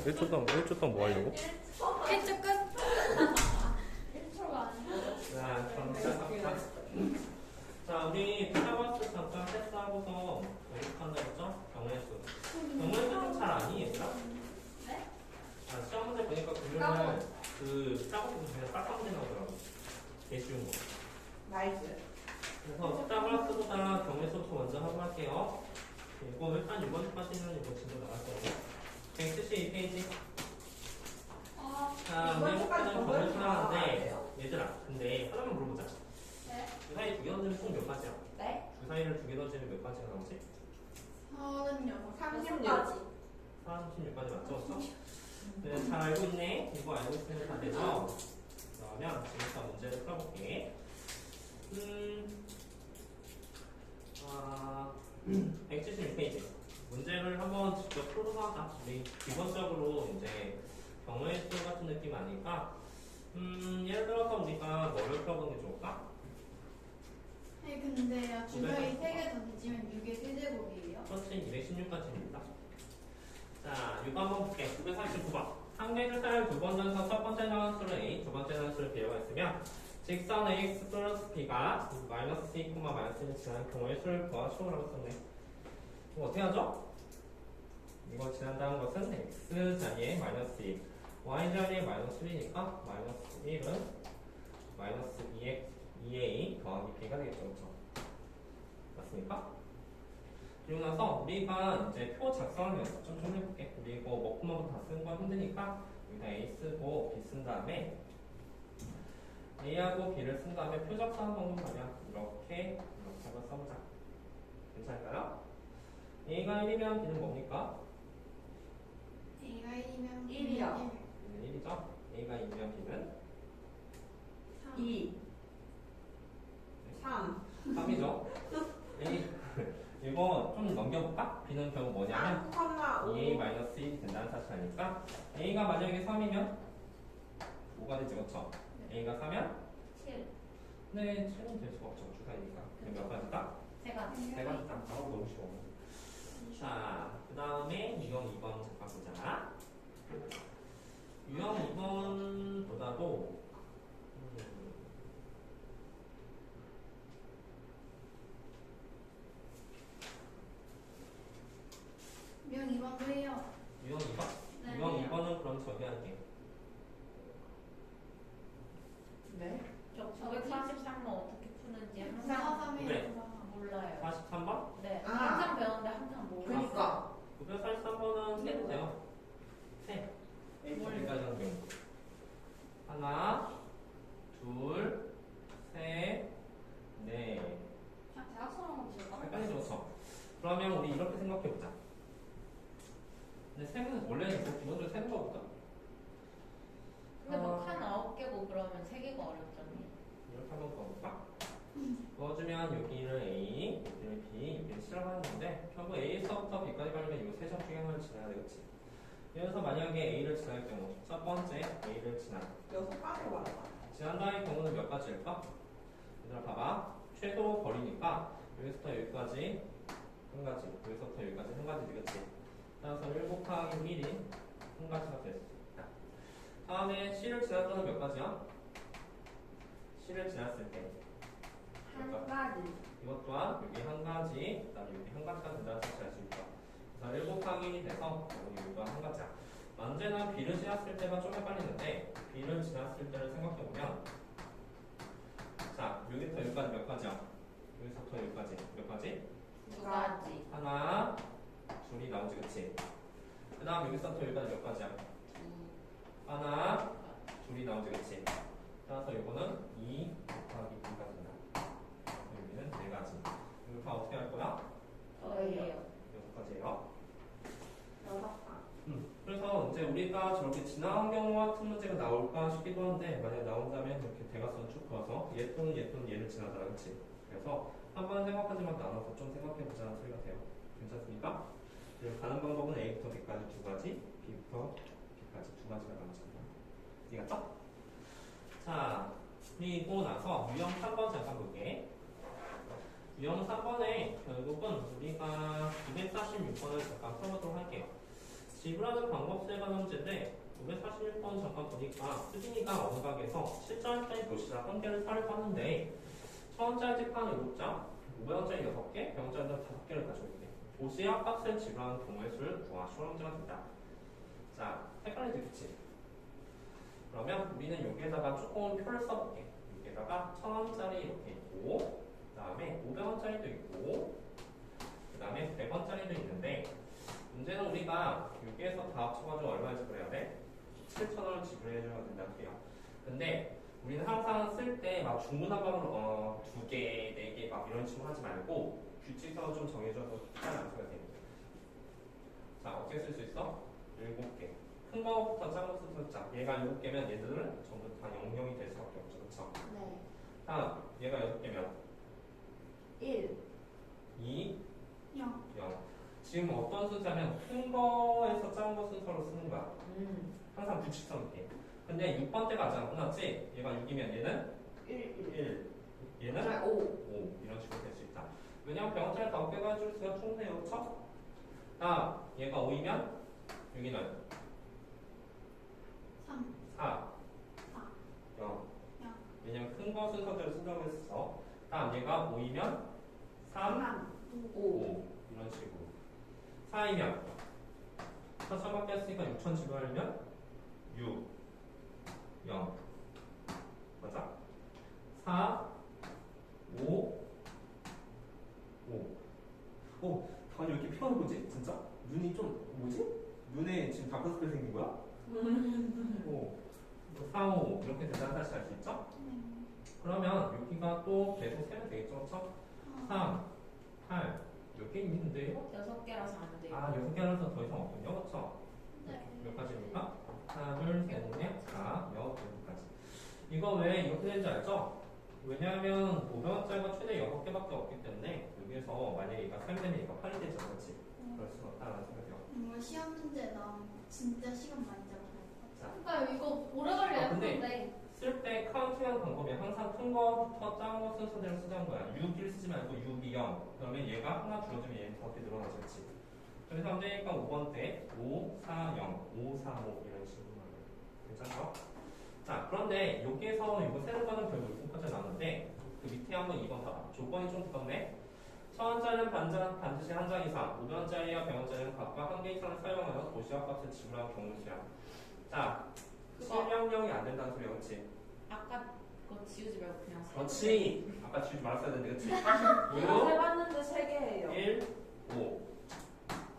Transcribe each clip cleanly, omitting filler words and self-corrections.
1초 동안 뭐 하려고? 1초 끝. 1초가 아니야. 자, 그럼 시작합시다. 자, 우리 피타고라스 잠깐 패스하고서 연습한다 했죠? 경우의 수 좀 잘 아니, 얘들아? 네? 아, 시험 문제 보니까 금요일날 그 피타고라스 그냥 빡빡 문제 나오더라고. 되게 쉬운 거. 나이스. 그래서 피타고라스보다 경우의 수부터 먼저 하고 할게요. 이거 일단 이번 주까지는 이거 진도 나갈 거고. 172페이지. 자, 이번 우리 주까지 목표는 경우의 경우의 수 하는데, 수나와요? 얘들아, 근데 하나만 물어보자. 네. 주사위 두 개 던지면 총 몇 가지야? 네. 주사위를 두 개 던지면 몇 가지가 나오지? 36가지. 36가지 맞죠? 네, 잘 알고 있네. 이거 알고 있으면 다 되죠? 그러면 지금부터 문제를 풀어볼게. 176페이지. 문제를 한번 직접 풀어서 하자. 우리 기본적으로 이제 경우의 수 같은 느낌 아니까, 예를 들어서 우리가 뭐를 풀어보는 게 좋을까? 아니 근데요 주사위 3개 던지면 6의 세제곱이에요? 그렇지, 216까지입니다. 자, 이거 한번 볼게. 949번. 한 개를 사용 두번 던서 첫 번째 나한수를 A, 두 번째 나한수를 B라고 했으면 직선 AX 플러스 B가 마이너스 C, 마이너스 1을 지나는 경우의 수를 구하시오라고 썼네. 그럼 어떻게 하죠? 이거 지난다는 것은 X 자리에 마이너스 1, Y 자리에 마이너스 1이니까 마이너스 1은 마이너스 2A 더하기 B가 되겠죠. 그렇죠? 맞습니까? 그리고 나서 우리가 이제 표 작성하면서 좀 해볼게. 우리 이거 먹고만 다 쓰는 건 힘드니까 여기다 A 쓰고 B 쓴 다음에 A하고 B를 쓴 다음에 표 작성하는 방법 말이야. 이렇게 한번 써보자. 괜찮을까요? A가 1이면 B는 뭡니까? A가 1이면 1이요. B는 1이죠. A가 2면 B는 2, 3, 3이죠. 이거 좀 넘겨볼까? B는 결국 뭐냐면 2A-1이 된다는 사실 아니까 A가 만약에 3이면 5가 되지, 그렇죠? A가 4면 7. 네, 7은 될 수가 없죠. 주사니까. 그럼 몇 가지다? 제가. 세 가지다. 아우, 너무 쉬워. 자, 그 다음에 유형 2번 잠깐 보자. 유형 2번보다도 명 2번도 해요. 유형 2번? 네. 유형 2번은 그럼 저기 할게. 네. 저 943번 어떻게 푸는지 항상 이상한 그래. 3이에요. 몰라요. 43번? 네. 아. 항상 배웠는데 항상 몰라요. 그니까. 943번은 세도 돼요. 세. 여기까지 하는 경우. 하나, 둘, 셋, 넷. 그냥 대학생하고 제가 헷갈리지 그렇죠? 그러면 우리 이렇게 생각해보자. 근데 세는 원래는 뭐 기본적으로 세는 거보다 근데 뭐 칸 9개고 그러면 3개가 어렵잖아요. 이렇게 한번 넣어볼까? 넣어주면 여기를 A, 여기를 B, 여기를 C라고 하는 건데 결국 A에서부터 B까지 가려면 이 세 점 중에 하나를 지나야 되겠지. 그래서 만약에 A를 지날 경우 첫 번째 A를 지난 6가지 말아봐. 지난다의 경우는 몇 가지일까? 얘들아 봐봐. 최소 거리니까 여기서부터 여기까지 한 가지, 여기서부터 여기까지 한 가지 되겠지. 따라서 1 곱하기 1이 한 가지가 될 수 있다. 다음에 C를 지날 때는 몇 가지야? C를 지났을 때 한 가지. 이것 또한 여기 한 가지, 그 다음에 여기 한 가지가 된다는 사실을 알 수 있다. 그래서 1 곱하기 1이 돼서 여기가 한 가지야. 언제나 B를 지났을 때가 좀 헷갈리는데 B를 지났을 때를 생각해보면 자, 여기부터 여기까지 몇 가지야? 여기서부터 여기까지 몇 가지? 2가지. 하나, 둘이 나오지, 그치? 그 다음 여기서부터 여기까지 몇 가지야? 하나, 둘이 나오지, 그치? 따라서 이거는 2 곱하기 2가지다. 여기는 4가지. 이거 다 어떻게 할 거야? 저예요. 6가지예요. 6가. 그래서 이제 우리가 저렇게 지나간 경우 같은 문제가 나올까 싶기도 한데 만약 나온다면 이렇게 대각선 쭉 그어서 얘 또는 얘 또는 얘를 지나잖아, 그치? 그래서 한번 생각하지만 나눠서 좀 생각해보자는 소리가 돼요. 괜찮습니까? 그리고 가는 방법은 A부터 B까지 2가지, B부터 B까지 2가지가 나오잖아. 이해갔죠? 자, 그리고 나서 유형 3번 잠깐 볼게. 유형 3번에 결국은 우리가 246번을 잠깐 풀어보도록 할게요. 지불하는 방법에 관한 문제인데 546번 잠깐 보니까 수진이가 어느 가게에서 7,000원짜리 도시락 한 개를 사려고 하는데 1,000원짜리 tik한 7장, 500원짜리 6개, 100원짜리 5개를 가지고 있대. 도시락 값을 지불하는 경우의 수를 구하시오 문제가 된다. 자, 헷갈리지 그치? 그러면 우리는 여기에다가 조금 표를 써볼게. 여기에다가 1,000원짜리 이렇게 있고 그 다음에 500원짜리도 있고 그 다음에 100원짜리도 있는데 문제는 우리가 여기에서 다 합쳐가지고 얼마 지불해야 돼? 7,000원을 지불해줘야 된다고 해요. 근데 우리는 항상 쓸 때 막 중구난방으로 2개, 4개 막 이런 식으로 하지 말고 규칙성을 좀 정해줘도 잘 암수가 됩니다. 자, 어떻게 쓸 수 있어? 7개. 큰 거부터 작은 거부터 자, 얘가 7개면 얘들은 전부 다 0,0이 될 수밖에 없죠. 그쵸? 네. 다음, 얘가 6개면 1. 2, 0. 0. 지금 어떤 순서냐면 큰 거에서 작은 거 순서로 쓰는 거야. 항상 규칙성 있게. 근데 6번 때가 아직 안 끝났지? 얘가 6이면 얘는 1. 얘는 5. 5. 이런 식으로 될 수 있다. 왜냐면 병원짜리 5개가 해줄 수가 충분해요. 그쵸? 다음, 얘가 5이면 여기는 3. 4, 4. 0. 0. 왜냐면 큰 거 순서대로 쓴다고 했어. 다음, 얘가 5이면 3, 5. 5. 이런 식으로. 4이면 4,000밖에 했으니까 6,000 지불하려면 6, 0. 맞아? 4, 5, 5. 오, 다니 왜 이렇게 피곤해 보지? 진짜? 눈이 좀 뭐지? 눈에 지금 다크스펠 생긴 거야? 오, 4, 5 이렇게 된다는 사실 알 수 있죠? 그러면 여기가 또 계속 세면 되겠죠? 그쵸? 3, 8 몇 개 있는데요? 6개라서 안 돼요. 아, 6개라서 더 이상 없군요. 그쵸? 몇 가지입니까? 하나, 둘, 셋, 넷, 다, 몇, 6가지. 이거 왜 이렇게 되는지 알죠? 왜냐하면 500원짜리가 최대 6개밖에 없기 때문에 여기에서 만약에 이가 3이 되면 이가 8이 되죠. 그렇지? 그럴 수는 없다는 생각이요. 정말 시험 문제 나오면 진짜 시간 많이 잡아요. 자, 그러니까 이거 오래 걸려요. 아, 근데 근데 쓸 때 카운팅하는 방법이 항상 큰 거부터 작은 거 순서대로 쓰자는 거야. 6을 쓰지 말고 6, 2, 0. 그러면 얘가 하나 줄어들면 얘는 5개 늘어나겠지. 그래서 안 되니까 5번 때 5, 4, 0, 5, 3, 5 이런 식으로 말해요. 괜찮죠? 자, 그런데 여기에서 이거 세는 거는 별로 importance 나는데 그 밑에 한번 2번 봐봐. 조건이 좀 두껍네. 1,000원짜리는 반드시 한 장 이상, 500원짜리와 100원짜리는 각각 한 개 이상을 사용하여 도시락 값을 지불한 경우 수야. 자, 실명령이 안 된다는 소리야, 그렇지? 아까 그거 지우지 말고 그냥 세. 그렇지. 아까 지우지 말았어야 되는데, 그렇지? 이거 해봤는데 3개예요. 1, 5.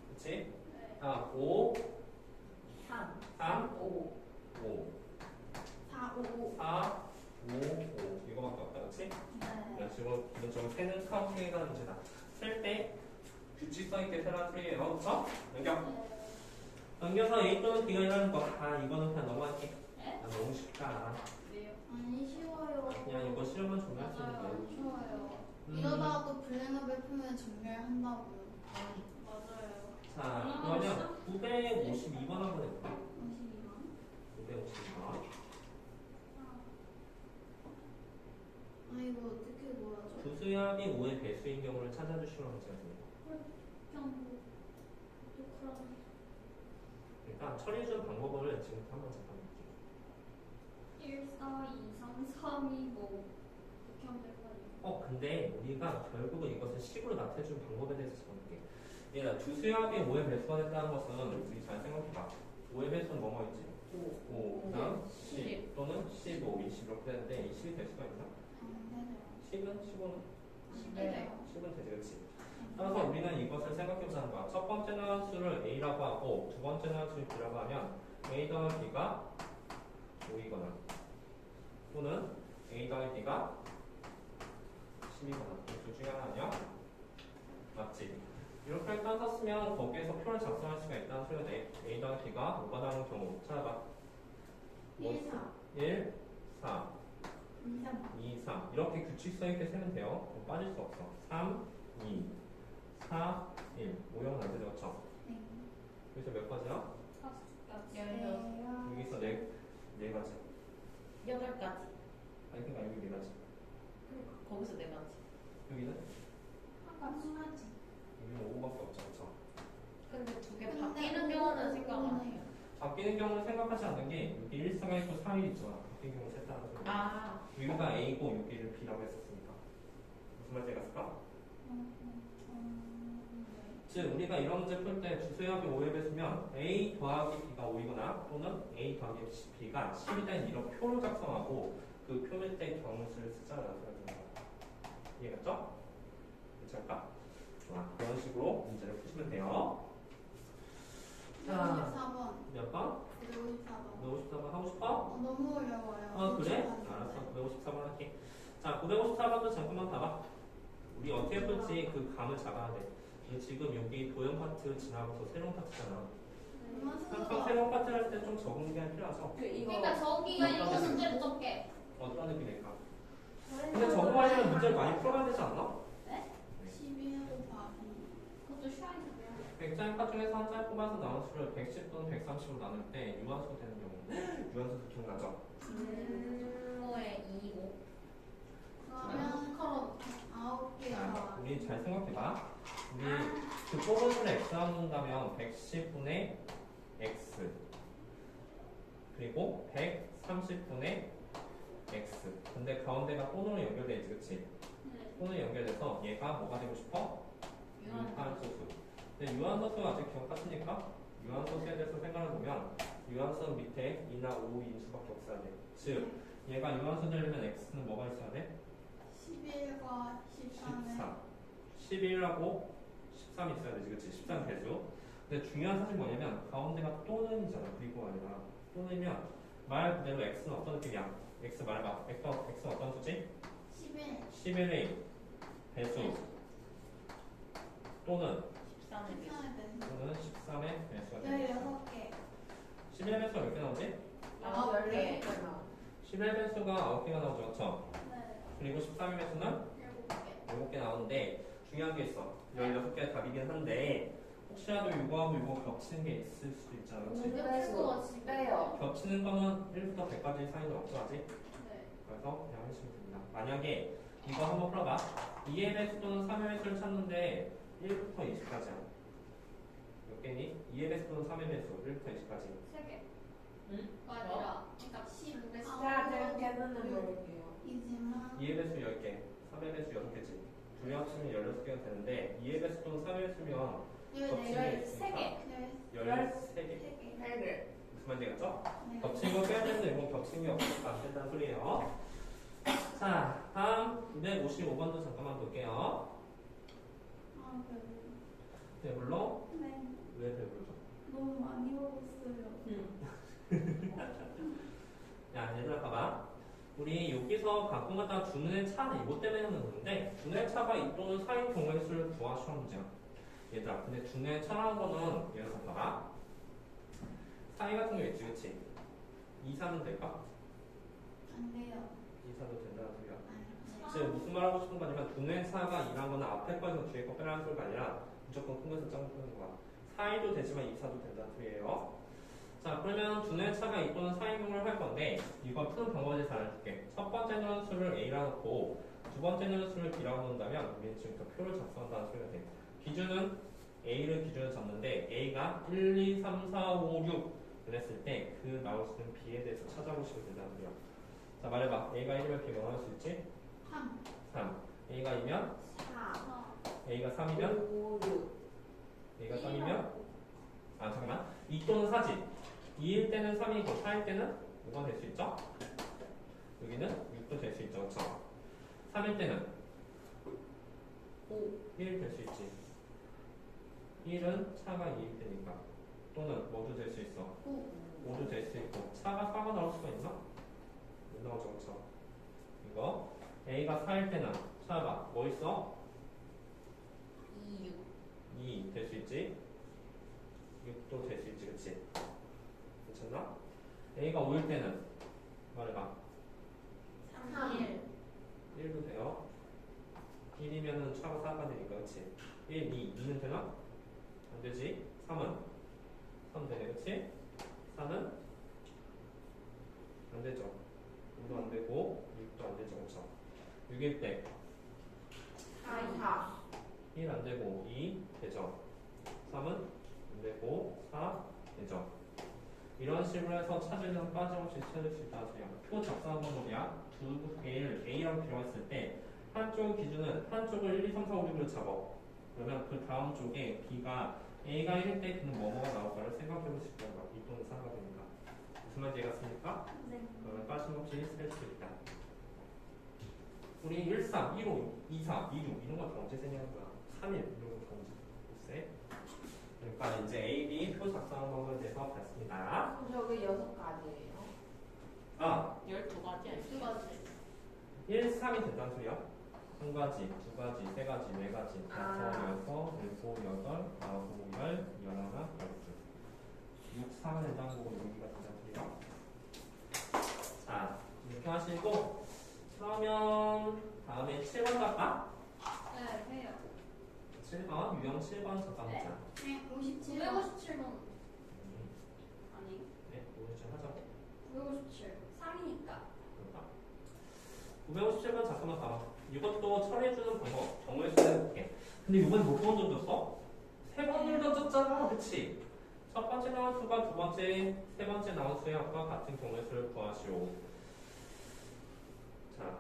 그렇지? 아, 5, 3. 3, 5. 5. 4, 5, 5. 4, 5, 5. 이거밖에 없다, 그렇지? 네. 이런 식으로 기본적으로 세는 카운팅에 관한 문제다. 셀 때 규칙성 있게 세라는 소리예요, 그렇죠? 넘겨. 넘겨서 A 또는 B가 일하는 거. 아, 이거는 그냥 넘어갈게. 네? 아, 너무 쉽다. 왜요? 아니 쉬워요. 그냥 이거 실험만 정리할 수 있는 맞아요. 거. 쉬워요. 이러다가 또 블랙업을 풀면 정렬한다고요. 맞아요. 자, 그러면 952번 한번 해볼까? 52번. 952번. 아 이거 어떻게 뭐하죠? 두수압이 5의 배수인 경우를 찾아주시면 문제가 됩니다. 그냥 그럼 일단 처리해주는 방법을 지금부터 한번 잠깐 볼게요. 1, 4, 2, 3, 3, 2, 5 이렇게 하면 될 거 아니에요? 근데 우리가 결국은 이것을 식으로 나타내주는 방법에 대해서 잡아볼게. 얘가 두수압이 5의 배수가 된다는 것은 우리 잘 생각해봐. 5의 배수는 뭐뭐 있지? 5, 그 다음 10 또는 15, 20 이렇게 되는데 이 10이 될 수가 있나? 안 10은? 15는? 되죠. 10은 되지, 그렇지? 따라서 우리는 이것을 생각해보자는 거야. 첫 번째 나운수를 A라고 하고 두 번째 나운수를 B라고 하면 A 더하기 B가 5이거나 또는 A 더하기 B가 10이거나 둘 중에 하나 아니야? 맞지? 이렇게 일단 썼으면 거기에서 표를 작성할 수가 있다는 소리가 A 더하기 B가 5가 나오는 경우 찾아봐. 1, 4, 1, 4, 2, 3 2, 3 이렇게 규칙성 있게 세면 돼요. 빠질 수 없어. 3, 2, 4, 1 모형은 안 되죠, 그렇죠? 네. 여기서 몇 가지야? 16. 여기서 네 가지. 8가지. 아니 그러니까 여기 네 가지. 거기서 4가지. 여기는 한 가지 여기는 5밖에 없죠, 그렇죠? 근데 2개 근데 바뀌는 경우는 생각 바뀌는 경우는 생각하지 않는 게 여기 1사가 있고 4일 있잖아. 바뀐 경우 셋 다는 소리. 아, 여기가 A고 여기를 B라고 했었으니까 무슨 말인지 알았을까? 즉 우리가 이런 문제 풀 때 주소역이 5의 배수면 A 더하기 B가 5이거나 또는 A 더하기 B가 10이 된 이런 표를 작성하고 그 표 밑에 경수를 쓰자라는 소리가 이해갔죠? 괜찮을까? 좋아. 그런 식으로 문제를 푸시면 돼요. 자, 54번. 몇 번? 54번. 954번 하고 싶어? 너무 어려워요. 아 그래? 알았어. 954번 할게. 자, 954번도 잠깐만 봐봐. 우리 어떻게 풀지 그 감을 잡아야 돼. 이게 지금 여기 도형 파트 지나고서 새로운 파트잖아. 항상 새로운 파트 할 때 좀 적응 게 필요하죠. 그러니까 저기가 이거 문제를 적게. 어떤 느낌일까? 근데 적응하려면 문제를 많이 풀어야 되지 않나? 11 곱하기. 그것도 슈아이잖아요. 100장의 파 중에서 한 장 뽑아서 나온 수를 110 또는 130으로 나눌 때 유한수 되는 경우. 유한수 기억나죠? 분모의 2, 5. 그러면 9개 자, 더하기. 우리 잘 생각해봐. 우리 그 뽑은 수를 x 나눈다면 110분의 x 그리고 130분의 x. 근데 가운데가 또는으로 연결돼 있지, 그치? 또는 연결돼서 얘가 뭐가 되고 싶어? 유한소수. 근데 유한소수가 아직 기억하시니까 유한소수에 대해서 생각을 보면 유한수는 밑에 2나 5 인수밖에 없어야 돼. 즉 얘가 유한수 되려면 x는 뭐가 있어야 돼? 11과 13은 13. 11하고 13 있어야 되지, 그치? 13 배수. 근데 중요한 사실이 뭐냐면 가운데가 또는이잖아. 그리고 아니라 또는이면 말 그대로 x는 어떤 느낌이야? x 말해봐. x는 어떤 수지? 11. 11의 배수 또는 13의 배수. 13의 배수. 또는 13의 배수가 되겠어. 16개. 11의 배수가 몇 개 나오지? 9개. 11의 배수가 9개가 나오죠, 그쵸? 네. 그리고 13의 배수는 7개. 7개 나오는데 중요한 게 있어. 16개 답이긴 한데 혹시라도 이거하고 이거 겹치는 게 있을 수도 있잖아, 그치? 빼요. 겹치는 거는 1부터 100까지 사이는 없죠, 아직? 네. 그래서 그냥 하시면 됩니다. 만약에 이거 한번 풀어봐. 2의 배수 또는 3의 배수를 찾는데 1부터 20까지야. 몇 개니? 2의 배수 또는 3의 배수 1부터 20까지. 3개. 응? 그거 아니라 그러니까 15개. 자, 제가 계산을 볼게요. 이지만 2의 배수 10개, 3의 배수 6개지. 둘이 합치면 16개가 되는데 2의 배수 또는 3의 배수면 14개. 13개. 13개. 8개. 무슨 말인지 알죠? 네. 겹친 거 빼야 되는데 이건 겹친 게 없으니까 안 된다는 소리예요. 자, 다음 255번도 잠깐만 볼게요. 아, 배불러? 네. 왜 배부르죠? 너무 많이 먹었어요. 야, 얘들아 봐봐. 우리 여기서 가끔 갖다 주문의 차는 이것 때문에 했는데 주문의 차가 이 또는 사인 경우의 수를 구하 시험 문제야. 얘들아, 근데 주문의 차라는 거는 예를 들어 봐봐. 사인 같은 거 있지, 그치? 2, 4는 될까? 안 돼요. 2, 4도 된다는 소리야. 아니. 지금 무슨 말 하고 싶은 거냐면 두뇌차가 일한 거는 앞에 거에서 뒤에 거 빼라는 소리가 아니라 무조건 큰 거에서 작은 거 빼는 거야. 사이도 되지만 이사도 된다는 소리예요. 자, 그러면 두뇌차가 이 또는 사인 경우를 할 건데 이걸 푸는 방법에 대해서 알려줄게. 첫 번째는 수를 A라 놓고 두 번째는 수를 B라고 놓는다면 우리는 지금부터 표를 작성한다는 소리가 돼. 기준은 A를 기준으로 잡는데 A가 1, 2, 3, 4, 5, 6 그랬을 때 그 나올 수 있는 B에 대해서 찾아보시면 된다는 소리야. 자, 말해봐. A가 1이면 B가 나올 수 있지? 3. 3. A가 2면 4, A가 3이면 5, 6. A가 3이면 아 잠깐만 2 또는 4지 2일 때는 3이고 4일 때는 5가 될 수 있죠? 여기는 6도 될 수 있죠, 그렇죠? 3일 때는 1 될 수 있지 1은 차가 2일 때니까 또는 뭐도 될 수 있어 5도 될 수 있고 차가 4가 나올 수가 있나? 못 나오죠, 그렇죠? 이거 A가 4일 때는 찾아봐 뭐 있어? 2, 6. 2 될 수 있지 6도 될 수 있지, 그치? 괜찮나? A가 5일 때는 말해봐 3, 1. 1도 돼요 1이면은 차가 4가 되니까, 그치? 1, 2, 2는 되나? 안 되지 3은 3 되네, 그치? 4는 안 되죠 5도 안 되고 6도 안 되죠, 그쵸? 6일 때 4, 1 안 되고 2 되죠 3은 안 되고 4 되죠 이런 식으로 해서 찾으면 빠짐없이 찾을 수 있다 하세요. 표 작성한 방법이야. 두 개를 A랑 B라고 했을 때 한쪽 기준은 한쪽을 1, 2, 3, 4, 5, 6으로 잡아. 그러면 그 다음 쪽에 B가 A가 1일 때 그는 뭐뭐가 나올까를 생각해 보실 거야. 이 또는 4가 되니까. 무슨 말인지 이해갔습니까? 네. 그러면 빠짐없이 셀 수 있다. 우리 1, 3, 1, 5, 2, 4, 2, 6 이런 거 다 언제 세냐는 거야. 3일 이런 거 다 언제 세? 그러니까 이제 A, B 표 작성하는 방법에 대해서 봤습니다. 저기 6가지예요. 아, 12가지? 12가지. 1, 3이 된다는 소리야? 1가지, 2가지, 3가지, 4가지, 4, 6, 7, 8, 9, 10, 11, 12 6, 4가 된다는 거고 여기가 된다는 소리야. 자, 이렇게 하시고 그러면 다음에 7번 갈까? 네, 해요. 7번, 유형 7번 잠깐 보자. 네, 57번. 957번. 아니, 네, 오늘 좀 하자고. 957. 3이니까. 그러니까 957번 잠깐만 봐봐. 이것도 처리해주는 방법 경우의 수를 해볼게. 근데 이번에 몇 번 던졌어? 3번을 던졌잖아, 그치? 첫 번째 나온 수가 두 번째, 세 번째 나온 수의 합과 같은 경우의 수를 구하시오. 자,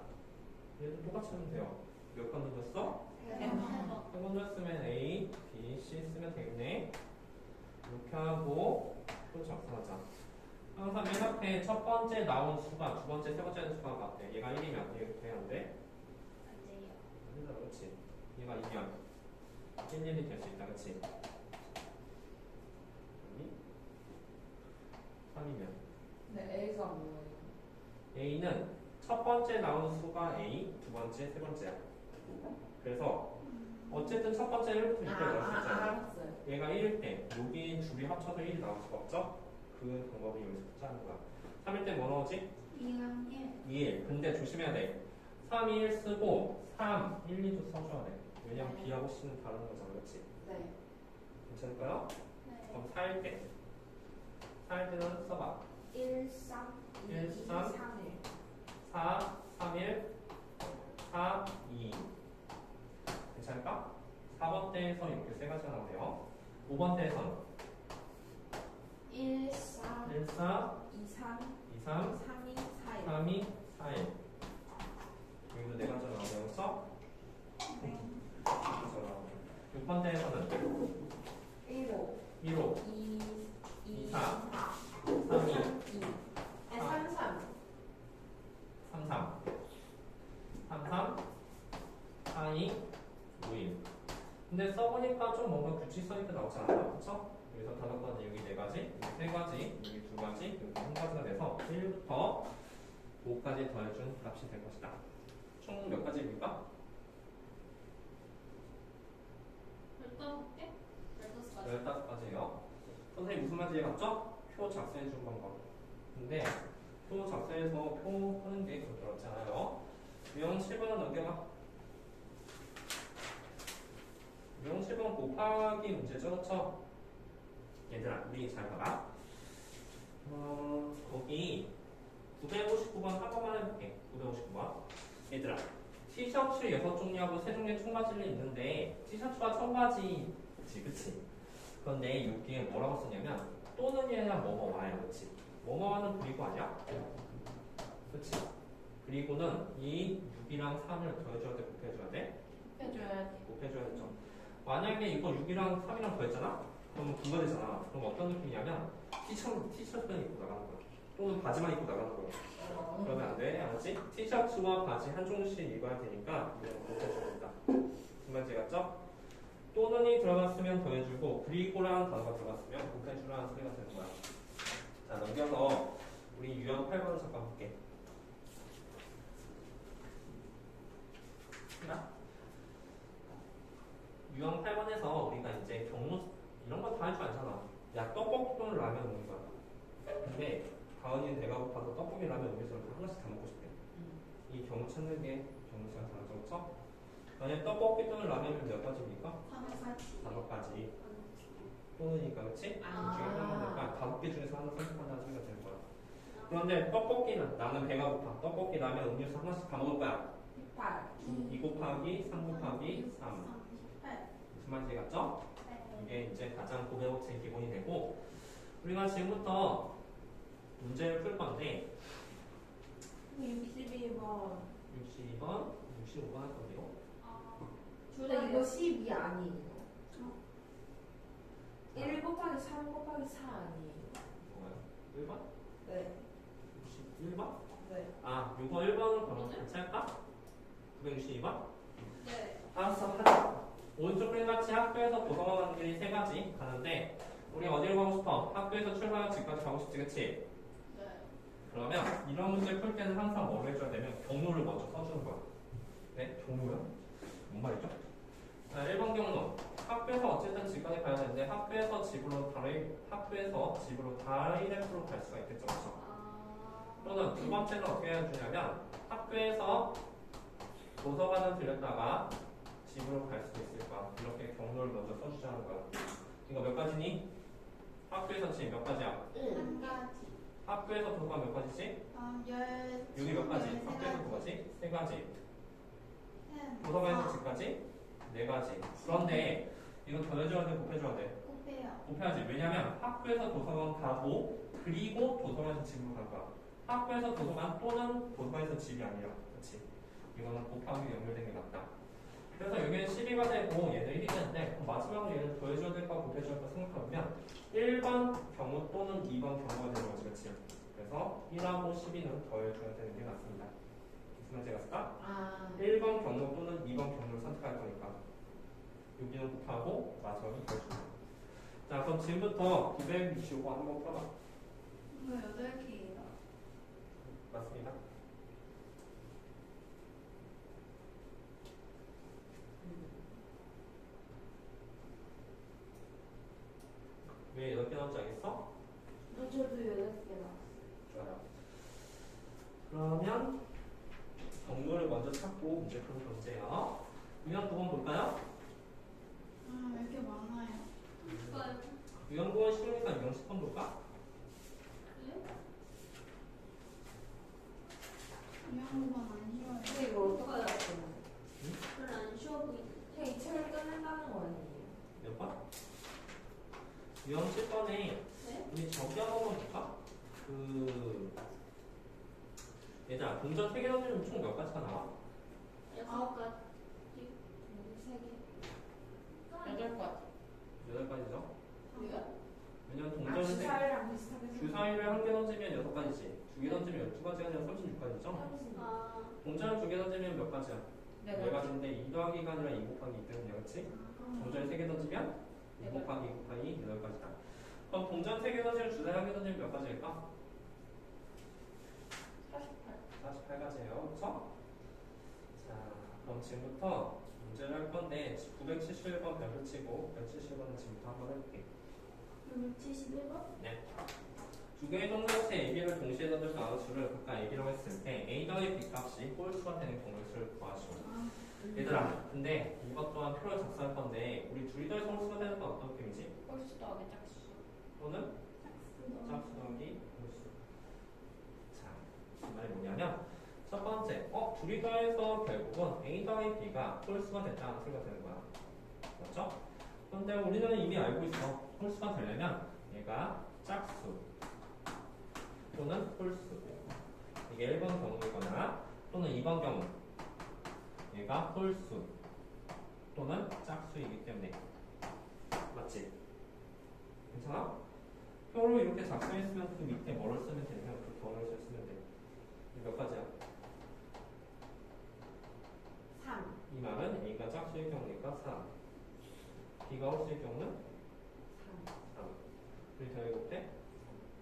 얘도 똑같이 하면 돼요. 몇 번 던졌어? 3번. 3번 던졌으면 A, B, C 쓰면 되겠네. 이렇게 하고 또 작성하자. 항상 맨 앞에 첫 번째 나온 수가 두 번째, 세 번째 수가 같아. 얘가 1이면 얘가 돼, 안 돼? 안 돼요. 아니다, 그렇지. 얘가 2면 1, 1이 될 수 있다, 그렇지? 3이면 근데 A가 뭐예요? A는 첫 번째 나온 수가 A, 두 번째, 세 번째야. 그래서 어쨌든 첫 번째 1부터 6까지 나올 수 있잖아. 알았어요. 얘가 1일 때 여기 둘이 합쳐서 1이 나올 수가 없죠? 그 방법이 여기서 짜는 거야. 3일 때 뭐 나오지? 2랑 1. 2일. 근데 조심해야 돼. 3, 1 쓰고 3, 1, 2도 써줘야 돼. 왜냐면 B하고 C는 다른 거잖아, 그렇지? 네. 괜찮을까요? 네. 그럼 4일 때. 4일 때는 써봐. 1, 3, 2, 1, 3, 3일. 4, 3, 1, 4, 2. 괜찮을까? 4번 때에서 이렇게 세 가지가 나오네요. 5번 때에서는 1, 4, 1, 4, 2, 3, 2, 3, 3, 2, 4일. 3, 2, 4일. 여기도 네 가지가 나오네요. 그래서 네. 6번 때에서는 1, 5, 1, 5, 2, 2, 4, 4, 3, 2, 2. 아니, 3, 3. 3, 3, 3, 3, 4, 2, 5, 1. 근데 써보니까 좀 뭔가 규칙성 있게 나오잖아요. 그쵸? 여기서 단어권은 여기 네 가지, 여기 세 가지, 여기 두 가지, 여기 한 가지가 돼서 1부터 5까지 더해준 값이 될 것이다. 총 몇 가지입니까? 15개? 15가지. 15가지예요. 선생님 무슨 말인지 이해갔죠? 표 작성해준 방법. 근데 표 작성해서 표 하는 게 그렇게 어렵지 않아요. 유형 7번은 넘겨봐. 유형 7번 곱하기 문제죠, 그렇죠? 얘들아, 우리 잘 봐봐. 거기 959번 한 번만 해볼게. 959번. 얘들아, 티셔츠 6종류하고 3종류의 청바지를 입는데 티셔츠와 청바지지, 그치? 그런데 여기에 뭐라고 쓰냐면 또는 얘나 뭐뭐 와요, 그치? 뭐뭐 하는 그리고 아니야? 그치? 그리고는 이 6이랑 3을 더해줘야 돼, 곱해줘야 돼? 해줘야지. 곱해줘야죠. 만약에 이거 6이랑 3이랑 더했잖아? 그러면 그거 되잖아. 그럼 어떤 느낌이냐면 티셔츠만 입고 나가는 거야. 또는 바지만 입고 나가는 거야. 그러면 안 돼, 알았지? 티셔츠와 바지 한 종씩 입어야 되니까 이거는 곱해줘야 된다. 무슨 말인지 알았죠? 또는이 들어갔으면 더해주고 그리고라는 단어가 들어갔으면 곱해주라는 소리가 되는 거야. 자, 넘겨서 우리 유형 8번을 잠깐 볼게. 하나? 유형 8번에서 우리가 이제 경로 이런 거 다 할 줄 알잖아. 야, 떡볶이 또는 라면 먹는 거야. 근데 가은이는 배가 고파서 떡볶이 라면 음료수를 하나씩 다 먹고 싶대. 이 경우 찾는 게 경우수가 다르죠, 그렇죠? 만약 떡볶이 또는 라면은 몇 가지입니까? 5가지. 또는이니까, 그렇지? 아. 중에 하나니까 5개 중에서 하나 선택한다는 소리가 되는 거야. 그런데 떡볶이는 나는 배가 고파. 떡볶이 라면 음료수 하나씩 다 먹을 거야. 8. 2 곱하기 3 곱하기 3. 38. 무슨 말인지 알았죠? 네. 이게 이제 가장 고배고체의 기본이 되고 우리가 지금부터 문제를 풀 건데 62번. 62번, 65번 할 건데요. 근데 이거 12 아니에요. 어? 1 곱하기 3 곱하기 4 아니에요. 뭐가요? 1번? 네. 61번? 네. 아, 이거 1번을 그럼 같이 할까? 962번? 네. 알았어, 하자. 오른쪽 그림같이 학교에서 도서관 가는 길이 3가지 가는데 우리 어디로 가고 싶어? 학교에서 출발해서 집까지 가고 싶지, 그치? 네. 그러면 이런 문제 풀 때는 항상 뭐를 해줘야 되면 경로를 먼저 써주는 거야. 네? 경로요? 뭔 말이죠? 자, 1번 경로. 학교에서 어쨌든 집까지 가야 되는데 학교에서 집으로 다이렉트로 갈 수가 있겠죠, 그렇죠? 또는 두 번째는 어떻게 해주냐면 학교에서 도서관을 들렸다가 집으로 갈 수도 있을 거야. 이렇게 경로를 먼저 써주자는 거야. 이거 몇 가지니? 학교에서 집 몇 가지야? 1 가지. 학교에서 도서관 몇 가지지? 여기 몇 가지? 학교에서 두 가지? 3가지. 도서관에서 집까지? 4가지. 그런데 이거 더해줘야 돼? 곱해줘야 돼? 곱해요. 곱해야지. 왜냐면 학교에서 도서관 가고 그리고 도서관에서 집으로 갈 거야. 학교에서 도서관 또는 도서관에서 집이 아니라. 그렇지? 이거는 곱하기 연결된 게 맞다. 그래서 여기는 12가 되고 얘는 1이 되는데 그럼 마지막으로 얘를 더해줘야 될까 곱해줘야 될까 생각해보면 1번 경우 또는 2번 경우가 되는 거지. 그렇지? 그래서 1하고 12는 더해줘야 되는 게 맞습니다. 무슨 말인지 갔을까? 아. 1번 경로 또는 2번 경로를 선택할 거니까 여기는 곱하고 마지막은 더해주는 거야. 자, 그럼 지금부터 965 한번 풀어봐. 이거 8개예요. 맞습니다. 왜 8개 나온지 알겠어? 저도 8개 나왔어요. 좋아요. 그러면 경로를 먼저 찾고 문제 푸는 문제예요. 유형 9번 볼까요? 왜 이렇게 많아요? 유형 9번 쉬우니까 유형 10번 볼까? 이형구만 안 쉬워요. 근데 이거 어떡하냐, 저는. 별로 안 쉬워 보이는데. 그냥 이 책을 끝낸다는 거 아니에요? 몇 번? 유형 10번에 네? 우리 저기 한 번만 볼까? 얘들아, 동전 3개 던지면 총 몇 가지가 나와? 6가지. 8가지. 8가지죠? 왜요? 왜냐면 아, 동전은 주사위랑 비슷하게 생겼어요. 주사위를 1개 던지면 6가지지. 2개 던지면 12가지가 아니라 36가지죠? 동전을 2개 던지면 몇 가지야? 4가지인데 2 더하기가 아니라 2 곱하기 2 때문에 그렇지? 동전을 3개 던지면 2 곱하기 2 곱하기 8가지다. 그럼 동전 3개 던지면 주사위 1개 던지면 몇 가지일까? 48가지예요. 그쵸? 자, 그럼 지금부터 문제를 할 건데 971번 별표 치고 171번은 지금부터 한번 해볼게. 71번? 네. 두 개의 동사체 AB를 동시에 던져서 나눈 수를 각각 AB라고 했을 때 A 더하기 B 값이 홀수가 되는 경우를 구하시오. 얘들아, 근데 이것 또한 표를 작성할 건데 우리 둘이 더해서 홀수가 되는 건 어떤 느낌이지? 홀수 더하기 짝수. 또는 짝수 더하기 홀수. 자, 이 말이 뭐냐면 첫 번째, 둘이 더해서 결국은 A 더하기 B가 홀수가 됐다는 소리가 되는 거야. 맞죠? 근데 우리는 이미 알고 있어. 홀수가 되려면 얘가 짝수 또는 홀수. 이게 1번 경우이거나 또는 2번 경우. 얘가 홀수 또는 짝수이기 때문에. 맞지? 괜찮아? 표로 이렇게 작성했으면 그 밑에 뭐를 쓰면 되냐면 그 경우를 쓰면 돼. 이게 몇 가지야? 3. 이 말은 A가 짝수의 경우니까 3. B가 홀수의 경우는 3. 3. 우리 더해 곱해?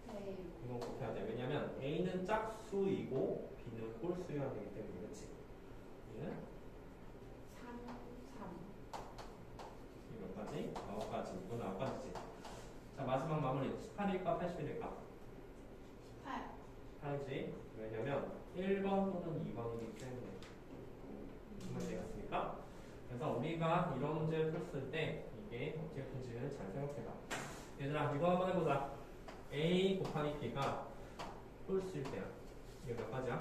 네. 이건 곱해야 돼. 왜냐면 A는 짝수이고 B는 홀수여야 되기 때문에. 그렇지? 얘는 3. 3. 이 몇 가지? 9가지. 이건 9가지지. 자, 마지막 마무리. 18일까 80일일까? 18. 18이지. 왜냐면 1번 또는 2번이기 때문에. 무슨 되겠습니까? 그래서 우리가 이런 문제를 풀었을 때 이게 어떻게 풀지를 잘 생각해봐. 얘들아, 이거 한번 해보자. A 곱하기 B가 홀수일 때야. 이게 몇 가지야?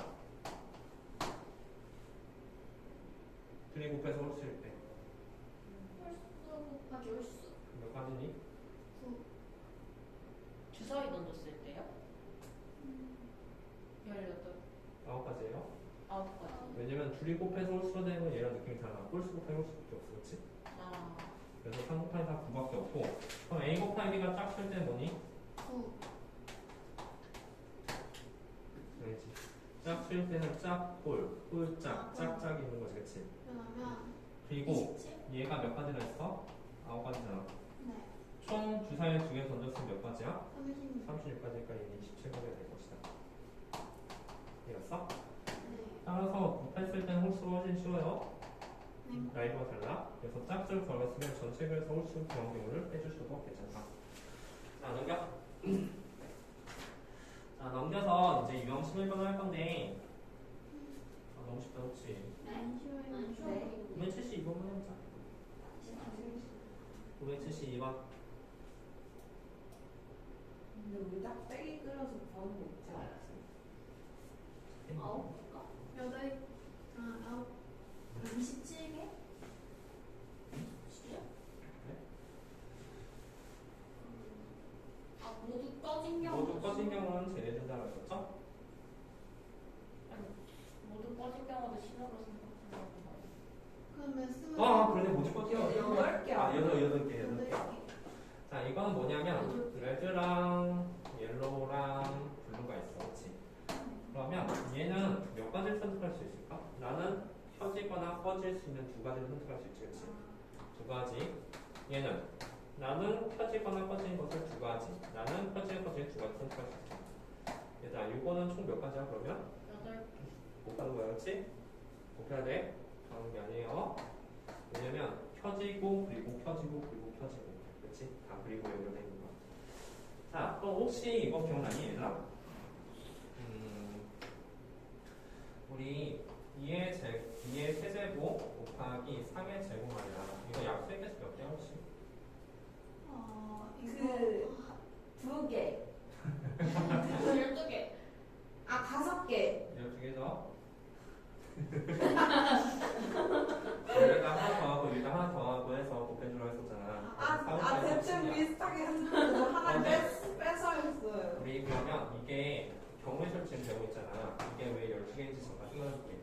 둘이 곱해서 홀수일 때. 홀수 곱하기 홀수. 몇 가지니? 주사위 던졌을 때요? 9가지예요. 9가지. 왜냐면 둘이 곱해서 홀수로 되는 건 얘랑 느낌이 달라. 홀수 곱하기 홀수밖에 없어, 그렇지? 아, 그래서 3 곱하기 4 9밖에 없고, 그럼 A 곱하기 B가 짝쓸 때 뭐니? 9. 알지? 짝쓸 때는 짝꼴, 꼴짝, 짝짝이 있는 거지, 그치? 그러면 그리고 27? 얘가 몇 가지나 있어? 9가지잖아. 네. 총 주사위 2개 던졌으면 몇 가지야? 36. 36가지니까 얘는 27가지가 될 것이다. 이해갔어? 네. 따라서 곱했을 때는 홀수가 훨씬 쉬워요. 네. 나이가 달라. 그래서 짝수를 구하겠으면 전체 그래서 홀수 구한 경우를 빼주셔도 괜찮다. 자, 넘겨. 자, 넘겨서 이제 유형 11번을 할 건데, 너무 쉽다, 그렇지? 안 쉬워요. 안 쉬워 네. 보이네. 972번만 해보자. 972번. 근데 우리 짝대기 끓여서 구하는 거 있지 않았어요? 9가? 8, 9, 27개? 진짜? 아 모두 꺼진 경우. 모두 꺼진 경우는 제외된다고 했었죠? 모두 꺼진 경우도 신호로 생각한다고 봐요. 그러면 스물. 그러네. 모두 꺼진 경우. 8개 아, 아니에요? 8개. 8개. 자, 이거는 뭐냐면 레드랑 옐로우랑 블루가 있어, 그렇지? 그러면 얘는 몇 가지를 선택할 수 있을까? 나는 켜지거나 꺼질 수 있는 2가지를 선택할 수 있지, 그렇지? 2가지. 얘는 나는 켜지거나 꺼지는 것을 2가지. 나는 켜지는 꺼지는 2가지 선택할 수 있어. 얘들아, 이거는 총 몇 가지야 그러면? 8개. 곱하는 거야, 그렇지? 곱해야 돼. 하는 게 아니에요. 왜냐면 켜지고 그리고 켜지고 그리고 켜지고. 그렇지? 다 그리고 연결되어 있는 거야. 자, 또 혹시 이거 기억나니 얘들아? 우리 2의 세제곱 곱하기 3의 제곱 말이야. 이거 약수했겠어 몇 개야 혹시? 이거 2개. 12개. 아 5개. 12개죠? 여기다 하나 더하고 여기다 하나 더하고 해서 곱해주라고 했었잖아. 대충 비슷하게 했는데 하나 뺏어 했어요. 우리 그러면 이게 경우에서 지금 배우고 있잖아. 이게 왜 12개인지 잠깐 생각해볼게.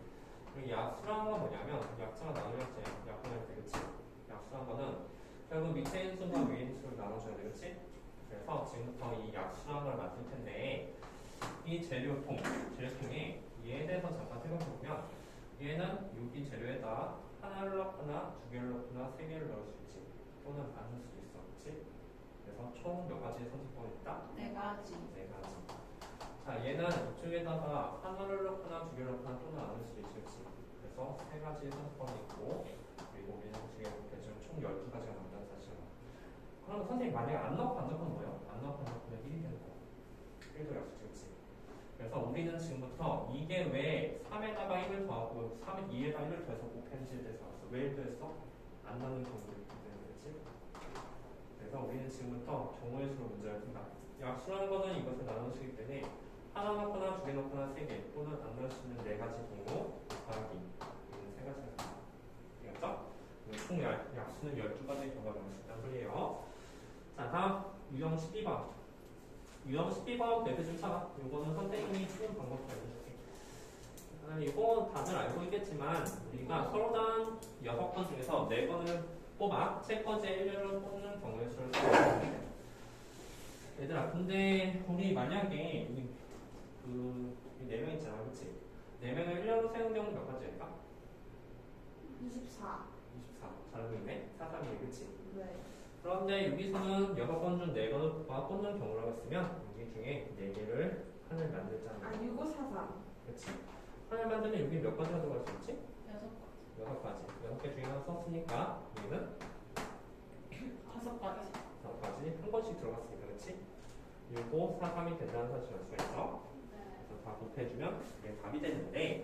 그리고 약수라는 건 뭐냐면 약자가 나누는 약자야. 약분할 때, 그치? 약수라는 거는 결국 밑에 있는 수와 위에 있는 수를 나눠줘야 돼, 그치? 그래서 지금부터 이 약수라는 걸 만들 텐데 이 재료통에 얘에 대해서 잠깐 생각해보면 얘는 여기 재료에다 하나를 넣거나 2개를 넣거나 3개를 넣을 수 있지. 또는 안 넣을 수도 있어, 그치? 그래서 총 몇 가지의 선택권이 있다? 4가지. 4가지. 자, 얘는 이쪽에다가 하나를 넣거나 2개를 넣거나 또는 안 넣을 수도 있지, 그치? 그래서 3가지의 선택권이 있고 그리고 우리는 지금 지금 총 12가지가 남다는 사실이야. 그럼 선생님 만약에 안 넣고 안 넣고는 뭐예요? 안 넣고 안 넣고는 1이 되는 거야. 1도 약수지, 그치? 그래서 우리는 지금부터 이게 왜 3에다가 1을 더하고 2에다 1을 더해서 곱해지에 대해서 알았어. 왜 1 더했어? 안 넣는 경우도 있기 때문에, 그치? 그래서 우리는 지금부터 경우의 수로 문제를 푼다. 약수라는 거는 이것을 나눌 수 있기 때문에 하나 넣거나 2개 넣거나 3개 또는 안 넣을 수 있는 4가지 경우 곱하기 이는 3가지가 됩니다. 알겠죠? 총 약수는 12가지의 경우가 나올 수 있다는 소리예요. 자, 다음 유형 12번. 유형 12번 맵에 좀 쳐봐. 이거는 선생님이 푸는 방법도 알려줄게. 이거 다들 알고 있겠지만 우리가 서로 단 6번 중에서 4번을 뽑아 채권제 1을 뽑는 경우의 수를 써요. 얘들아, 근데 우리 만약에 그 4명 있잖아, 그치? 4명을 1년으로 세운 경우는 몇 가지일까? 24. 24. 잘 알고 있네? 4, 3, 2, 그치? 네. 그런데 여기서는 6번 중 4번을 뽑는 경우라고 했으면 여기 중에 4개를 판을 만들잖아. 6543. 그치? 판을 만들면 여기 몇 가지가 들어갈 수 있지? 6가지. 6가지. 6개 중에 하나 썼으니까 여기는 5가지. 5가지. 한 번씩 들어갔으니까, 그치? 6, 4, 3이 된다는 사실을 알 수가 있어. 그래서 다 곱해주면 이게 답이 되는데,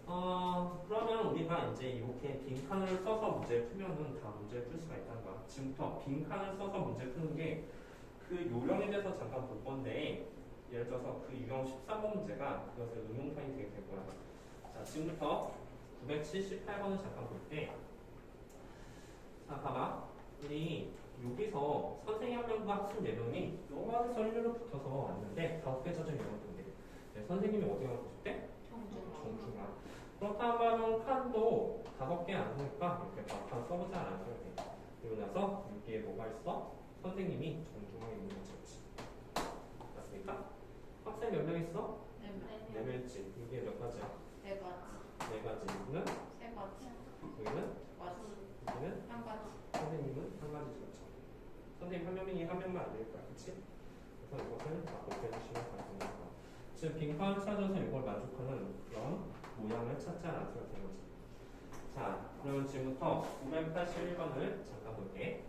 그러면 우리가 이제 이렇게 빈칸을 써서 문제를 풀면은 다 문제를 풀 수가 있다는 거야. 지금부터 빈칸을 써서 문제 푸는 게 그 요령에 대해서 잠깐 볼 건데, 예를 들어서 그 유형 13번 문제가 그것의 응용판이 되게 될 거야. 자, 지금부터 978번을 잠깐 볼 때, 자, 봐봐. 우리 여기서 선생님 한 명과 학생 4명이 여기서 일렬로 붙어서 왔는데 5개 저점 이런 건데, 선생님이 어디 가고 싶대? 정중앙. 그렇다면 칸도 5개 안 되니까 이렇게 막판 써보지 않아도 돼. 그리고 나서 여기에 뭐가 있어? 선생님이 정중앙에 있는 거지. 맞습니까? 학생 몇 명 있어? 네, 4명 있지. 여기에 몇 가지야? 네 가지. 4가지. 여기는? 세 가지. 여기는? 가지. 여기는? 한 가지. 선생님은 한 가지 그렇죠. 선생님 한 명이 한 명만 안 될 거야. 그치? 그래서 이것을 다 곱해주시면 가능합니다. 즉 빈칸을 찾아서 이걸 만족하는 그런 모양을 찾지 않아도 되는 거지. 자, 그러면 지금부터 981번을 잠깐 볼게.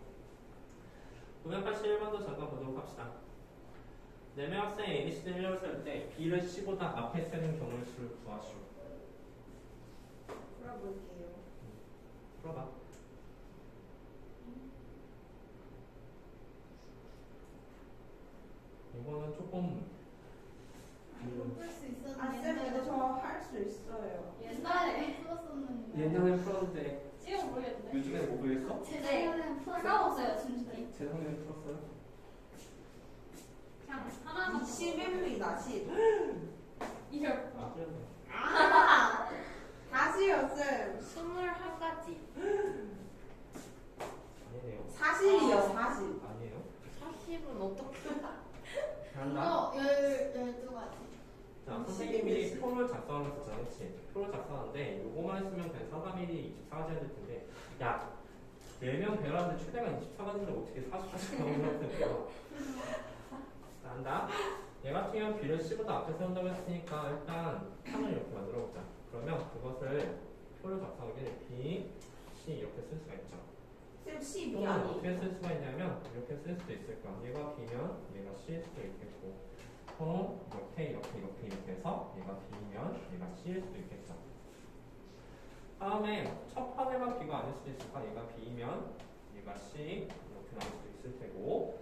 981번도 잠깐 보도록 합시다. 4명 학생 ABC를 읽었을 때 B를 C보다 앞에 쓰는 경우의 수를 구하시오. 풀어볼게요. 풀어봐. 이거는 조금 못풀수 있었는데. 아, 쌤 이거 저 할 수 있어요. 옛날에 풀었었는데. 옛날에 풀었는데 지금 모르겠는데. 요즘에 못 보겠어? 재작년에 풀었어요, 준준이. 재작년에 풀었어요? 그냥 하나만. 10입니다, 10. 이걸. 아, 그래요? 다시요, 쌤. 21가지. 아니네요. 40이요, 40. 아니에요. 40은 어떻게 잘한다. 12가지. 자, 선생님이 표를 작성하면서 잖아, 그치? 표를 작성하는데 요거만 했으면 그냥 4, 3일이 24가지 해야 될 텐데 야, 4명 배우는데 최대가 24가지인데 어떻게 40가지 나오는 거야? 자, 한다. 얘 같은 경우는 B를 C보다 앞에 세운다고 했으니까 일단 판을 이렇게 만들어보자. 그러면 그것을 표를 작성하기 전에 B, C 이렇게 쓸 수가 있죠. 쌤 10이 또는 아니에요. 어떻게 쓸 수가 있냐면 이렇게 쓸 수도 있을 거야. 얘가 B면 얘가 C일 수도 있겠고 이렇게 해서 얘가 B면 얘가 C일 수도 있겠죠. 다음에 첫 판에만 B가 아닐 수도 있을까? 얘가 B면 얘가 C 이렇게 나올 수도 있을 테고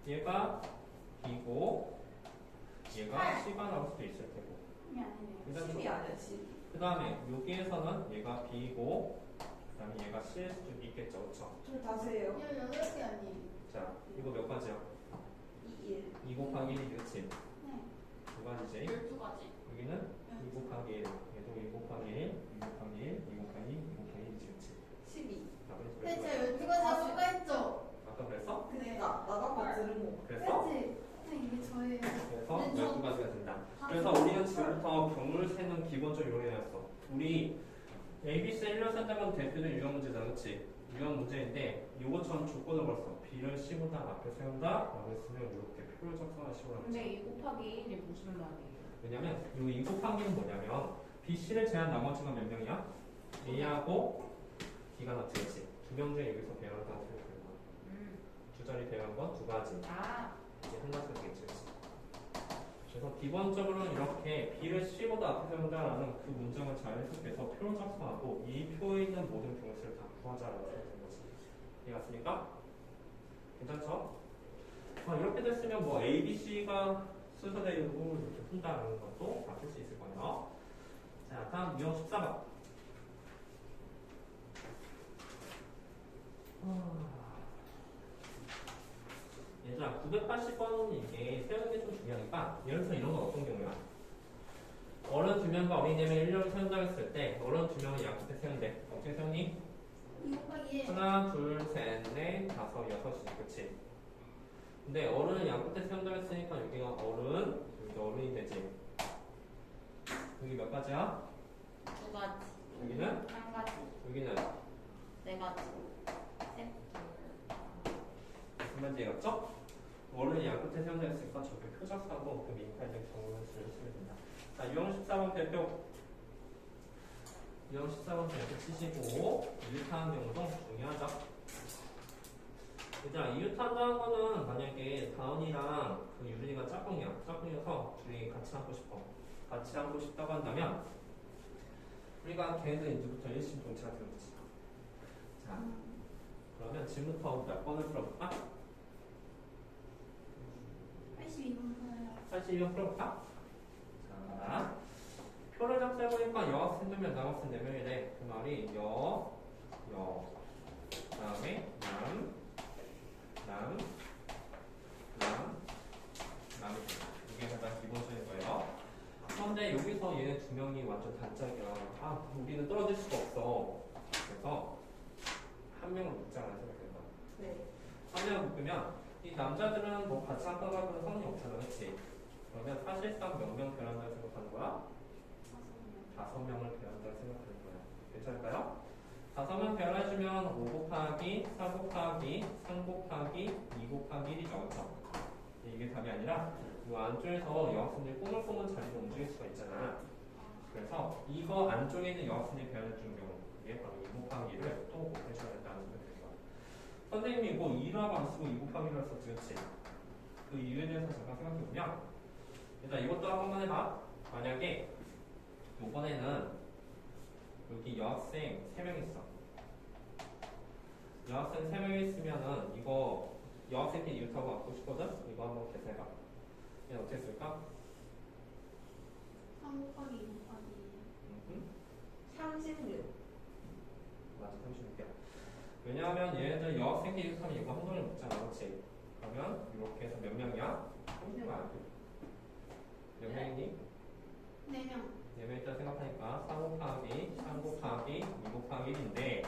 얘가 B고 얘가 C가 나올 수도 있을 테고 아니네요. 10이 아니야, 10. 그 다음에 여기에서는 얘가 B고 그 다음에 얘가 C일 수도 있겠죠. 그쵸? 둘 다세요. 18개 아니에요. 자, 이거 몇 가지야? 2, 1. 2 곱하기 1이 그치? 네. 두 가지지? 12가지. 여기는 2 곱하기 1 얘도 2 곱하기 1 2 곱하기 1 2 곱하기 2 2 곱하기 1이지 그치? 12. 답은 근데 그랬어. 제가 12가지 아까 했죠? 아까 그랬어? 그니까, 나가 들은 거. 그랬어? 그치? 근데 이게 저예요. 그래서 네, 12가지가 된다. 그래서 우리는 지금부터 경을 세는 기본적 요령이었어. 우리 ABC 1년 산다면 대표는 유형 문제잖아, 그치? 유형 문제인데 이것처럼 조건을 걸었어. B를 C보다 앞에 세운다 라고 했으면 이렇게 표를 작성하시고 근데 2 곱하기 1이 무슨 말이에요? 왜냐면 이 2 곱하기는 뭐냐면 B, C를 제한 나머지가 몇 명이야? A하고 D가 나트겠지. 두 명 중에 여기서 배열한 건 어떻게 되는 거야? 두 자리 배열한 건 2가지. 아, 이제 한 가지가 되겠지. 그치? 그래서 기본적으로는 이렇게 B를 C보다 앞에 세운다라는 그 문장을 잘 해석해서 표를 작성하고 이 표에 있는 모든 경우를 다 구하자라고 되는 거지. 이해갔습니까? 괜찮죠? 이렇게 됐으면 뭐 A, B, C가 순서대로 이렇게 푼다는 것도 바뀔 수 있을 거예요. 자, 다음 유형 14번. 얘들아, 980번은 이게 세우는 게 좀 중요하니까 예를 들어서 이런 건 어떤 경우야? 어른 2명과 어린이 4명을 1년을 세운다고 했을 때 어른 2명을 양끝에 세운대. 어떻게 세우니? 2 곱하기 1. 하나, 둘, 셋, 넷, 다섯, 여섯이지, 그치? 근데 어른을 양끝에 세운다고 했으니까 여기가 어른, 여기가 어른이 되지. 여기 몇 가지야? 2가지. 여기는? 1가지. 여기는? 4가지. 셋. 무슨 말인지 알았죠? 어른이 양끝에 세운다 했으니까 저렇게 표작하고 그 민카이드 경우를 쓰면 된다. 자, 유형 14번 별표. 유형 14번 별표 치시고 이웃하는 경우도 중요하죠. 자, 이웃한다는 거는 만약에 다은이랑 그 유린이가 짝꿍이야. 짝꿍이어서 둘이 같이 앉고 싶어. 같이 앉고 싶다고 한다면 우리가 걔네들 이제부터 일심동체가 되는 거지. 자, 그러면 지금부터 몇 번을 풀어볼까? 82번 풀어요. 82번 풀어볼까? 자, 표를 작성해보니까 여학생 2명, 남학생 4명이래. 그 말이 그 다음에 남이 이게 가장 기본적인 거예요. 그런데 여기서 얘네 두 명이 완전 단짝이야. 아, 우리는 떨어질 수가 없어. 그래서 한 명을 묶자는 생각된다. 네. 한 명을 묶으면 이 남자들은 뭐 같이 한번 가고는 상관이 없잖아, 그렇지? 그러면 사실상 몇 명 배란다고 생각하는 거야? 5명을 배란다고 생각하는 거야. 괜찮을까요? 5명 배열해주면 5 곱하기 4 곱하기 3 곱하기 2 곱하기 1이죠. 그렇죠? 이게 답이 아니라 이 안쪽에서 여학생들이 꼬물꼬물 자리로 움직일 수가 있잖아. 그래서 이거 안쪽에 있는 여학생들이 배열해주는 경우 이게 바로 2 곱하기 1을 또 곱해줘야 된다는 생각이 들어요. 선생님이 뭐 2라고 안 쓰고 2 곱하기 1을 썼지, 그렇지? 그 이유에 대해서 잠깐 생각해보면 일단 이것도 한 번만 해봐. 만약에 이번에는 여기 여학생 3명 있어. 여학생 3명 있으면은 이거 여학생끼리 이웃하고 갖고 싶거든? 이거 한번 계산해봐. 얘 어떻게 쓸까? 3 곱하기 2 곱하기 36. 맞아, 36개야. 왜냐하면 얘네들 여학생끼리 이웃하면 이거 한 번에 묶잖아, 그렇지? 그러면 이렇게 해서 몇 명이야? 30명. 몇 명이니? 4명. 4명 있다 생각하니까 4 곱하기 3 곱하기 2 곱하기 1인데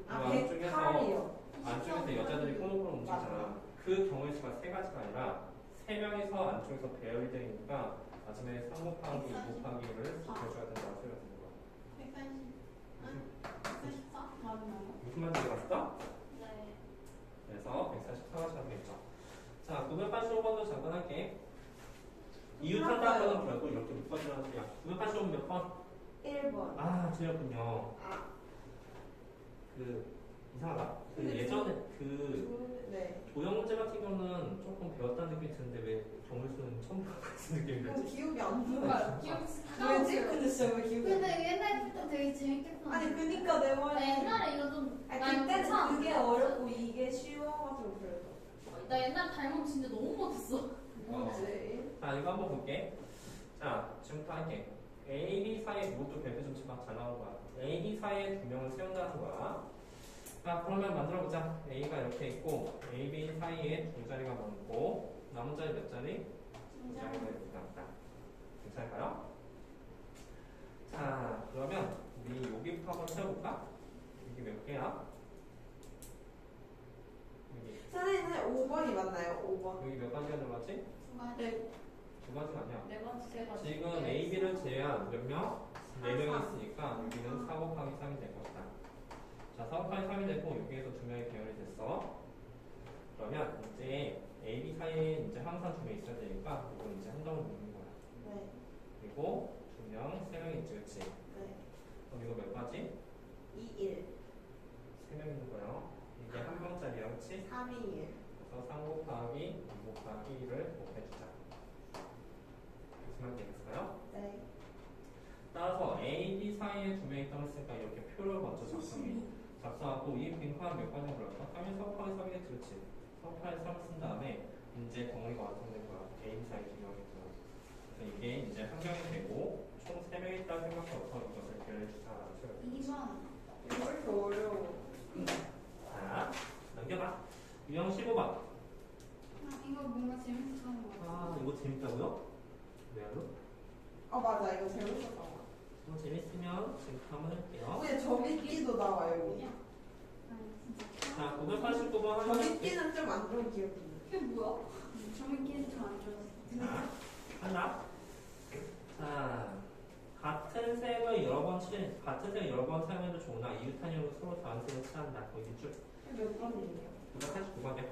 아, 그 안쪽에서 108이요. 안쪽에서 여자들이 꼬물꼬물 움직이잖아. 그 경우의 수가 3가지가 아니라 3명이서 안쪽에서 배열이 되니까 마지막에 3 곱하기 2 곱하기 1을 곱해줘야 된다고 생각되는 거야. 144 맞나요? 무슨 말인지 알았어? 네. 그래서 144가 잡겠죠. 자, 985번도 잠깐 할게. 이웃한다는 거는 결국 이렇게 묶어주는 소리야. 985번 몇 번? 1번. 아, 틀렸군요. 아, 이상하다. 근데 예전에 그 네. 도형 문제 같은 경우는 조금 배웠다는 느낌이 드는데 왜 정글수는 처음 같은 느낌이 그럼 들지? 기억이 안 뭔가 나요. 기억 왜지? 근데 진짜 왜 기억이 안 나? 근데 옛날부터 되게 재밌겠어. 아니, 그니까 내 나 말이. 옛날에 이거 좀. 아니, 나 이거 그때는 괜찮았어. 그게 어렵고 이게 쉬워가지고 그래서. 나 옛날 닮은 진짜 너무 못했어. 뭐지? 자, 이거 한번 볼게. 자, 지금부터 할게. A, B 사이에 이것도 별표 좀 치마 잘 나온 거야. A, B 사이에 두 명을 세운다는 거야. 자, 그러면 만들어보자. A가 이렇게 있고 A, B 사이에 두 자리가 남고 남은 자리 몇 자리? 두 자리가 이렇게 남다. 괜찮을까요? 자, 그러면 우리 여기부터 한번 세워볼까? 이게 몇 개야? 여기, 선생님, 5번이 맞나요? 5번. 여기 몇 가지가 들어갔지? 두 가지. 네. 두 가지가 아니야. 4번째, 3번째. 지금 A, B를 제외한 몇 명? 4명이 사. 있으니까 여기는 4 곱하기 3이 될 것이다. 자, 4 곱하기 3이 되고 여기에서 두 명이 배열이 됐어. 그러면 이제 A, B 사이에 이제 항상 두 명 있어야 되니까 이거 이제 한 덩을 묶는 거야. 네. 그리고 두 명, 3명이 있지, 그치? 네. 그럼 이거 몇 가지? 2, 1. 3명 있는 거예요. 이게 한 명짜리야, 그치? 3, 2, 1. 그래서 3 곱하기 2 곱하기 1을 곱해주자. 무슨 말인지 알겠어요? 네. 따라서 A, B 사이에 두 명이 있다고 했으니까 이렇게 표를 먼저 작성하고 이 빈칸 몇 가지 들어갈까? 3이 4 곱하기 3이겠지, 그렇지? 4 곱하기 3을 쓴 다음에 이제 덩어리가 완성된 거야. A, B 사이 두 명이 있구나. 그래서 이게 이제 한 명이 되고 총 3명이 있다고 생각해서 이것을 배열해주자라는 소리가 2번. 이거 이렇게 어려워. 자, 넘겨봐. 유형 15번. 아, 이거 뭔가 재밌었던 것 같아. 아, 이거 재밌다고요? 왜요? 맞아. 이거 재밌었던 거 같아. 뭐 재밌으면 지금 한번 해볼게요. 근데 저미끼도 나와요, 여기. 아니, 진짜. 자, 989번 한번 해볼게요. 저미끼는 좀 안 좋은 기억이 있네. 이게 뭐야? 저희끼리 좀안 좋았어. 자, 하나. 자, 같은 색을 여러 번 같은 색을 여러 번 사용해도 좋으나 이웃한형으로 서로 다른 색을 칠한다. 거기 줄. 몇 번이에요? 989번에.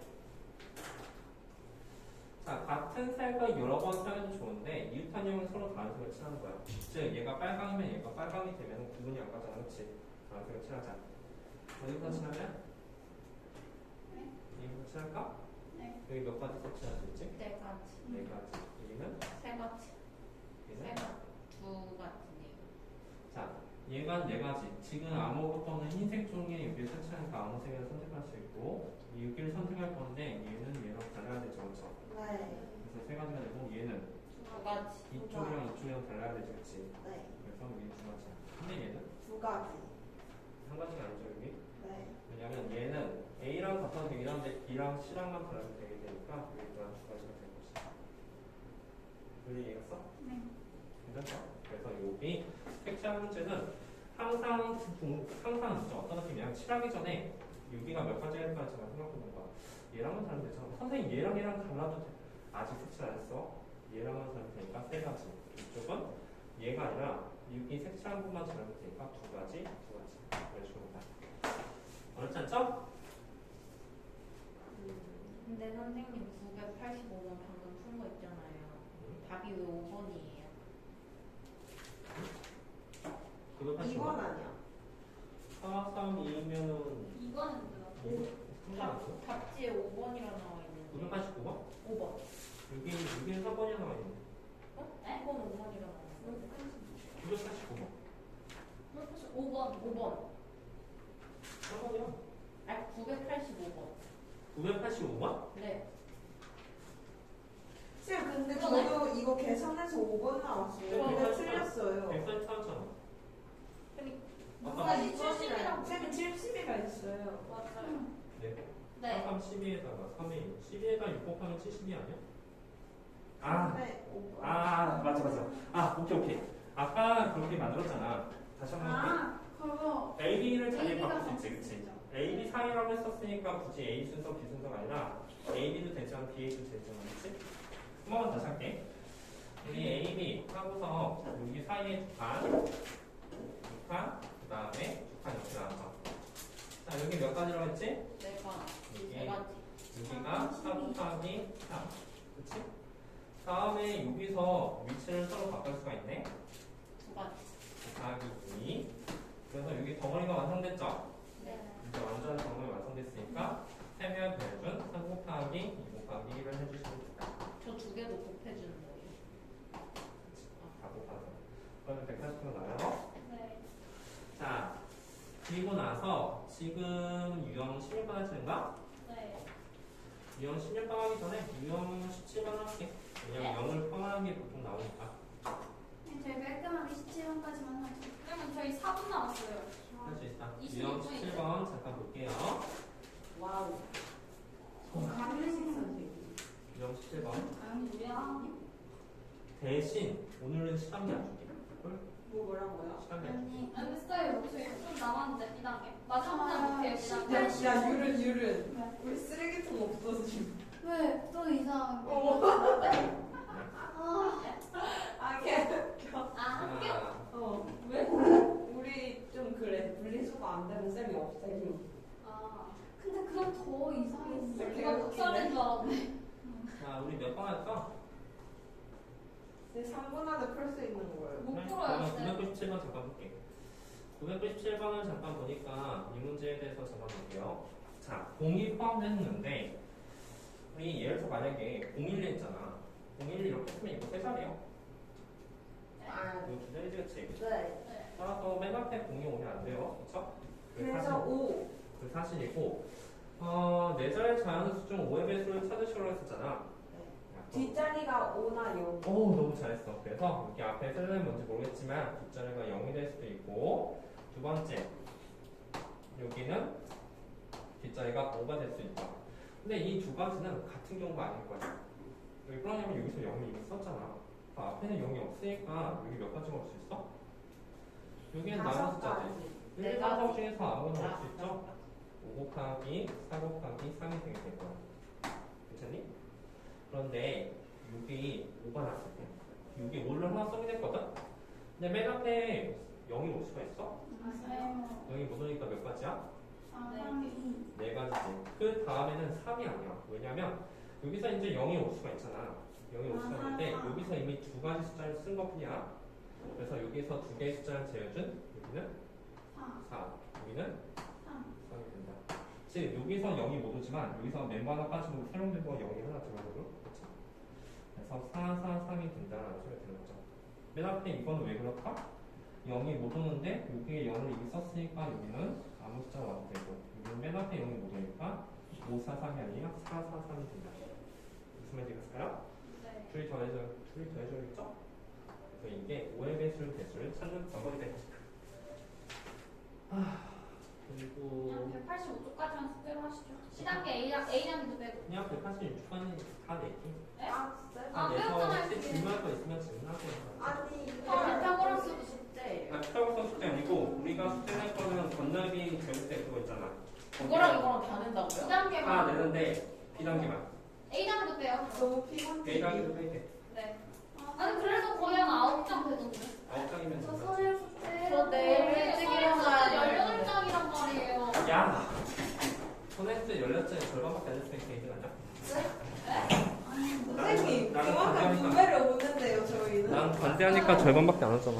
자, 같은 색을 여러 번 사용해도 좋은데 이웃한형은 서로 다른 색을 칠하는 거야. 즉, 얘가 빨강이면 얘가 빨강이 되면 구분이 안 가잖아, 그렇지? 다른 색을 칠하자. 어디부터 칠하면? 네. 여기부터 칠할까? 네. 여기 몇 가지 칠할 수 있지? 4가지. 네 가지. 여기는? 3가지. 여기는? 2가지네요. 자, 얘가 4가지. 지금 아무것도 없는 흰색 종이에 여기를 설치하니까 아무 색을 선택할 수 있고 여기를 선택할 건데 얘는 얘랑 달라야 되죠, 그렇죠? 네. 그래서 3가지가 되고 얘는 2가지. 이쪽이랑 이쪽이랑 달라야 되죠, 그렇지? 네. 그래서 여기 2가지야. 근데 얘는 2가지. 한 가지가 아니죠, 여기? 네. 왜냐면 얘는 A랑 같아도 되긴 한데 B랑 C랑만 달라도 되게 되니까 여기 또한 2가지가 될 것이다. 여기 이해했어? 네. 괜찮죠? 그래서 여기 색채 문제는 항상 있죠. 어떤 느낌이야? 칠하기 전에 여기가 몇 가지가 있을까 제가 생각해본 거야. 얘랑은 다르면 되잖아. 선생님 얘랑 달라도 돼. 아직 색칠 안 했어. 얘랑은 다르면 되니까 세 가지. 이쪽은 얘가 아니라 여기 색칠한 부분만 다르면 되니까 두 가지. 그래줍니다. 어렵지 않죠? 근데 선생님 985번 방금 푼 거 있잖아요. 답이 왜 5번이에요? 985. 2번 아니야? 432면 이거는 뭐야? 답지에 5번이라 나와 있는데. 989번? 5번. 여기 4번이 나와 있는데. 어? 2번 5번이라 나와 있는데. 989번. 5번. 5번. 4번이야. 아, 985번. 985번? 네. 쌤 근데 그러네. 저도 이거 계산해서 5번 나왔어요. 근데 틀렸어요. 134잖아. 누가 이 70이라고. 쌤이 70이가 있어요. 맞아요. 네. 네. 3 12에다가 3에 12에다 6 곱하면 70이 아니야? 아, 네, 5번. 맞아. 아, 오케이. 아까 그렇게 만들었잖아. 다시 한번 할게. 아, 그거 A, B를 자리에 AB가 바꿀 수 있지, 그치? A, B 사이라고 했었으니까 굳이 A 순서, B 순서가 아니라 A, B도 되잖아, B, A도 되잖아, 그치? 한 번만 다시 할게. 우리 A, B 하고서 여기 사이에 두 칸, 그 다음에 두 칸 이렇게 나왔어. 자, 여기 몇 가지라고 했지? 내가 여기, 네 가지. 여기가 4 곱하기 3. 그치? 다음에 여기서 위치를 서로 바꿀 수가 있네. 두 가지. 곱하기 2. 그래서 여기 덩어리가 완성됐죠? 네. 이제 완전 덩어리 완성됐으니까 세면 배준 3 곱하기 2 곱하기 1을 해주시면 됩니다. 저 두 개도 곱해주는 거예요. 다 곱하죠. 그러면 140분 나와요. 네. 자, 그리고 나서 지금 유형 16번 하시는가? 네. 유형 16번 하기 전에 유형 17번 할게. 왜냐면 0을 포함한 게 보통 나오니까. 제일 깔끔하게 17번까지만 하죠. 그러면 저희 4분 남았어요. 할 수 있다. 26 유형 분이네. 17번 잠깐 볼게요. 와우. 강민식 선생님. 유형 17번. 뭐야? 대신 오늘은 시간이 안 줄게. 뭐라고요? 시간이 안 줄게. 언니, 안 됐어요. 저희 좀 남았는데 2단계. 마지막 문제 못해요. 야, 2단계. 야, 유른. 우리 쓰레기통 없어지고. 왜? 또 이상한 거. 아, 걔. 아, 학교? 왜? 우리 좀 그래. 분리수거 안 되면 쌤이 없애줘. 아, 근데 그럼 더 이상했어. 누가 박살낸 줄 알았네. 자, 우리 몇 번 할까? 네, 3분 안에 풀 수 있는 거예요. 못 네, 풀어요, 그러면 쌤. 997번 잠깐 볼게. 997번을 잠깐 보니까 이 문제에 대해서 잠깐 볼게요. 자, 02 포함됐는데 우리 예를 들어 만약에 01 했잖아. 01 이렇게 쓰면 이거 3자리야. 아, 이거 2자리지, 그치? 네. 따라서 맨 앞에 02 오면 안 돼요. 그쵸? 그래서 5. 그 사실이고 4자리 자연수 중 5의 배수를 찾으시라고 했었잖아. 뒷자리가 5나 0. 오, 너무 잘했어. 그래서 여기 앞에 쓸려는 뭔지 모르겠지만 뒷자리가 0이 될 수도 있고 두 번째 여기는 뒷자리가 5가 될 수 있다. 근데 이 두 가지는 같은 경우가 아닐 거야. 왜 그러냐면 여기서 0을 이미 썼잖아. 그 앞에는 0이 없으니까 여기 몇 가지 넣을 수 있어? 여기는 남은 숫자지. 1, 2, 3, 4 중에서 아무거나 넣을 수 있죠? 5 곱하기 4 곱하기 3이 되게 될 거야. 괜찮니? 그런데 여기 5가 났을 때 여기 5를 하나 써게 됐거든? 근데 맨 앞에 0이 올 수가 있어? 맞아요. 0이 못 오니까 몇 가지야? 4, 4 가지지. 그 다음에는 3이 아니야. 왜냐면 여기서 이제 0이 올 수가 있잖아. 0이 올 수가 있는데 여기서 이미 두 가지 숫자를 쓴 것뿐이야. 그래서 여기서 두 개의 숫자를 재어준 여기는 4, 여기는 3이 된다. 즉 여기서 0이 못 오지만 여기서 멤버 하나 빠지고 새로운 멤버가 0이 하나 들어오도록 그렇죠. 그래서 4, 4, 3이 된다는 소리가 되는 거죠. 맨 앞에 이거는 왜 그럴까? 0이 못 오는데 여기에 0을 이미 썼으니까 여기는 아무 숫자가 와도 되고 여기는 맨 앞에 0이 못 오니까 5, 4, 3이 아니라 4, 4, 3이 된다. 무슨 말인지 갔을까요? 네. 둘이 더해져야겠죠? 그래서 이게 5의 배수를 찾는 방법이 되겠습니다. 그리고 그냥 185쪽까지만 숙제로 하시죠. C단계 A단계도 빼고. 그냥 186초까지 다 내기. 아, 진짜? 아, 내서 빼었잖아요, 혹시 그게. 질문할 거 있으면 질문하세요. 아니, 아, 펜타고라 등급이 배울 때 그거 있잖아. 그거랑 이거랑 다 낸다고요? 2단계만. 다 내는데 B단계만. A단계도 빼요. 너무 피곤해. A단계도 뺄게. 네. 아니 그래도 거의 한 9장 되던데. 9장이면 저 된다. 서류 숙제. 저 내일 일찍 일어나야 18장이란 말이에요. 야! 소네트 18장에 절반밖에 안 됐으니까 이제 가자. 선생님, 나는 그만큼 반대하니까. 분배를 오는데요, 저희는. 난 반대하니까 절반밖에 안 왔잖아.